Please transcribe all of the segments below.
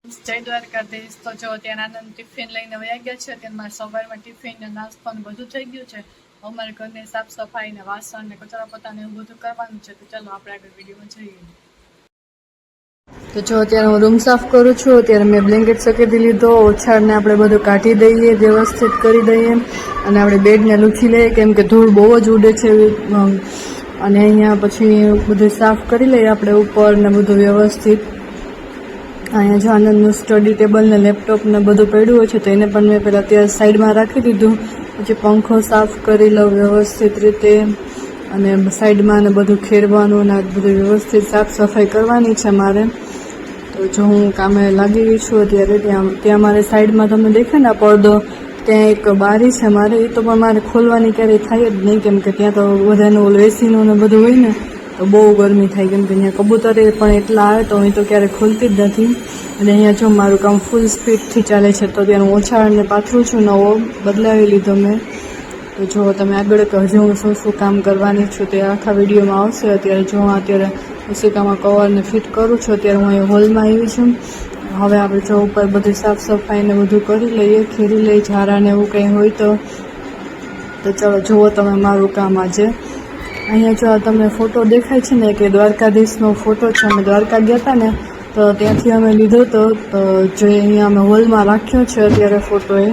જય દ્વારકાધીશ. તો જો ત્યાં આનંદ ટિફિન લઈને વયા ગયા છે. અત્યારે સવારમાં ટિફિન ને નાસ્તો ને બધું થઈ ગયું છે. અમારે ઘરની સાફ સફાઈ ને વાસણ ને કચરા પોતા ને એવું બધું કરવાનું છે. તો ચાલો આપણે આગળ વિડીયોમાં જઈએ. તો જો અત્યારે હું રૂમ સાફ કરું છું. અત્યારે મેં બ્લેન્કેટ સકેતી લીધો. ઓછાડને આપણે બધું કાઢી દઈએ, વ્યવસ્થિત કરી દઈએ અને આપણે બેડને લૂછી લઈએ, કેમ કે ધૂળ બહુ જ ઉડે છે. અને અહીંયા પછી બધું સાફ કરી લઈએ આપણે ઉપર ને બધું વ્યવસ્થિત. અહીંયા જો આનંદનું સ્ટડી ટેબલ ને લેપટોપ ને બધું પડ્યું હોય છે, તો એને પણ મેં પહેલાં અત્યારે સાઈડમાં રાખી દીધું. પછી પંખો સાફ કરી લઉં વ્યવસ્થિત રીતે, અને સાઈડમાં ને બધું ખેરવાનું ને બધું વ્યવસ્થિત સાફ સફાઈ કરવાની છે મારે. તો જો હું કામે લાગી ગઈ છું અત્યારે. ત્યાં મારે સાઈડમાં તમને દેખાય ને પડદો, ત્યાં એક બારી છે મારે. એ તો પણ મારે ખોલવાની ક્યારેય થાય જ નહીં, કેમ કે ત્યાં તો બધાનું એસીનું ને બધું હોય ને, તો બહુ ગરમી થાય, કેમ કે અહીંયા કબૂતરે પણ એટલા આવે તો અહીં તો ક્યારેય ખોલતી જ નથી. અને અહીંયા જો મારું કામ ફૂલ સ્પીડથી ચાલે છે, તો ત્યાં ઓછાળને પાથરું છું, નવો બદલાવી લીધો મેં. તો જો તમે આગળ હજુ હું શું કામ કરવાની છું તે આખા વિડીયોમાં આવશે. અત્યારે જો હું અત્યારે ઓશિકામાં કવરને ફિટ કરું છું. અત્યારે હું અહીં હોલમાં આવી છું. હવે આપણે જો ઉપર બધી સાફ સફાઈને બધું કરી લઈએ, ખેરી લઈએ, ઝારાને એવું કંઈ હોય તો ચાલો જુઓ તમે મારું કામ આજે. અહીંયા જો તમને ફોટો દેખાય છે ને, કે દ્વારકાધીશનો ફોટો છે. અમે દ્વારકા ગયા હતા ને, તો ત્યાંથી અમે લીધો હતો. તો જો અહીંયા અમે હોલમાં રાખ્યો છે અત્યારે ફોટો એ.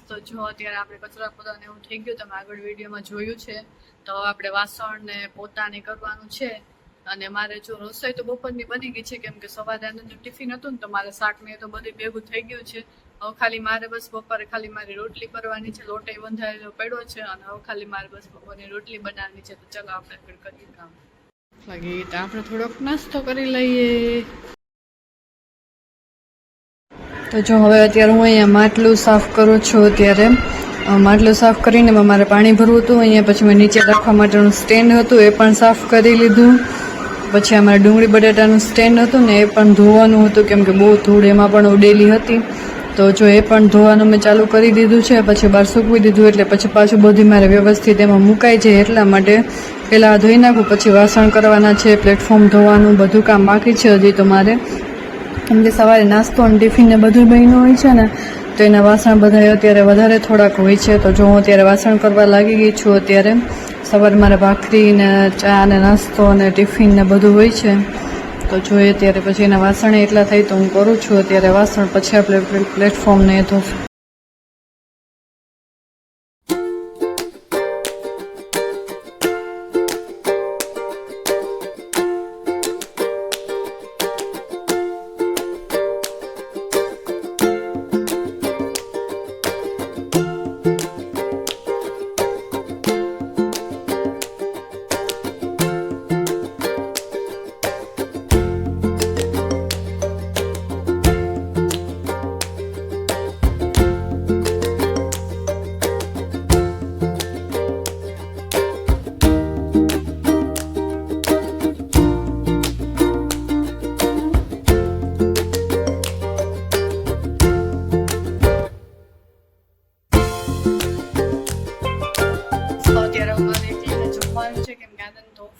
તો જો અત્યારે આપણે કચરા પોતાને એવું થઈ ગયું, તમે આગળ વિડીયોમાં જોયું છે. તો આપણે વાસણ ને પોતાને કરવાનું છે. અને મારે જો રસોઈ તો બપોરની બની ગઈ છે, કેમ કે સવારે આનંદનું ટિફિન હતું ને, તો મારે શાક ને તો બધું ભેગું થઈ ગયું છે. હવે ખાલી મારે બસ બપોરે ખાલી મારી રોટલી કરવાની છે. લોટે બંધાયેલો પડ્યો છે, અને હવે ખાલી મારે બસ બપોરની રોટલી બનાવવાની છે. તો ચાલો આપણે આગળ કરીએ કામ. લાગી તો આપણે થોડોક નાસ્તો કરી લઈએ. તો જો હવે અત્યારે હું અહીંયા માટલું સાફ કરું છું. અત્યારે માટલું સાફ કરીને મારે પાણી ભરવું હતું. અહીંયા પછી મેં નીચે રાખવા માટેનું સ્ટેન્ડ હતું, એ પણ સાફ કરી લીધું. પછી અમારે ડુંગળી બટાટાનું સ્ટેન્ડ હતું ને, એ પણ ધોવાનું હતું, કેમ કે બહુ ધૂળ એમાં પણ ઉડેલી હતી. તો જો એ પણ ધોવાનું મેં ચાલુ કરી દીધું છે. પછી બહાર સૂકવી દીધું, એટલે પછી પાછું બધી મારે વ્યવસ્થિત એમાં મુકાઈ જાય, એટલા માટે પહેલાં ધોઈ નાખું. પછી વાસણ કરવાના છે, પ્લેટફોર્મ ધોવાનું બધું કામ બાકી છે હજી તો મારે, કેમ કે સવારે નાસ્તો અને ટિફિન ને બધું બન્યું હોય છે ને, તો એના વાસણ બધા અત્યારે વધારે થોડાક હોય છે. તો જો હું અત્યારે વાસણ કરવા લાગી ગઈ છું. અત્યારે સવારે મારે ભાખરી ને ચા ને નાસ્તો અને ટિફિન ને બધું હોય છે. તો જોઈએ ત્યારે પછી એના વાસણ એટલા થાય તો હું કરું છું અત્યારે વાસણ. પછી આપણે પ્લેટફોર્મ ને એ તો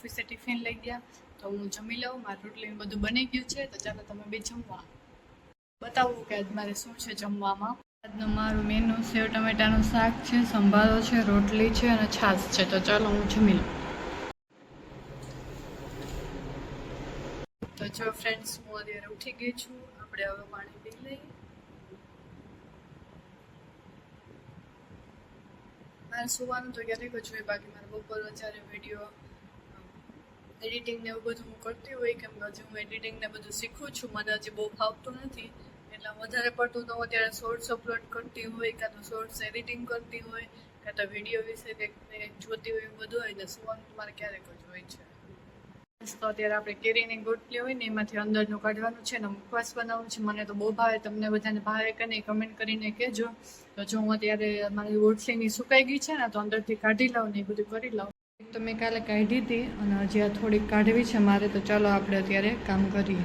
ઓફિસે ટિફિન લઈ ગયા. તો હું જમી લઉં, મારું રોટલી બધું બની ગયું છે. તો ચાલો તમે બે જમવા. બતાવું કે આજ મારે શું છે જમવામાં. આજનું મારું મેનુ સેવ ટમેટાનું શાક છે, સંભારો છે, રોટલી છે અને છાશ છે. તો ચાલો હું જમી લઉં. તો જો ફ્રેન્ડ્સ, હું અત્યારે ઉઠી ગઈ છું. આપણે હવે પાણી પી લઈએ. મારે સુવાનું તો ક્યારેક જ હોય, બાકી મારે બપોર વચારે વિડીયો એડિટિંગ ને એવું બધું હું કરતી હોય, કેમ કે હજી હું એડિટિંગ ને બધું શીખું છું. મને હજી બહુ ફાવતું નથી, એટલે વધારે પડતું તો હું અત્યારે શોર્ટ્સ અપલોડ કરતી હોય, કાં તો શોર્ટ્સ એડિટિંગ કરતી હોય, કાં તો વિડીયો વિશે કંઈક જોતી હોય, એવું બધું હોય. એટલે સુવાનું તો મારે ક્યારેક જ હોય છે. તો અત્યારે આપણે કેરીની ગોટલી હોય ને એમાંથી અંદરનું કાઢવાનું છે ને મુખવાસ બનાવવું છે. મને તો બહુ ભાવે, તમને બધાને ભાવે કે નહીં કમેન્ટ કરીને કહેજો. તો જો હું અત્યારે મારી ગોટલીની સુકાઈ ગઈ છે ને, તો અંદરથી કાઢી લઉં ને એ બધું કરી લઉં. તો મેં કાલે કાઢી હતી અને હજી આ થોડીક કાઢવી છે મારે. તો ચાલો આપણે અત્યારે કામ કરીએ.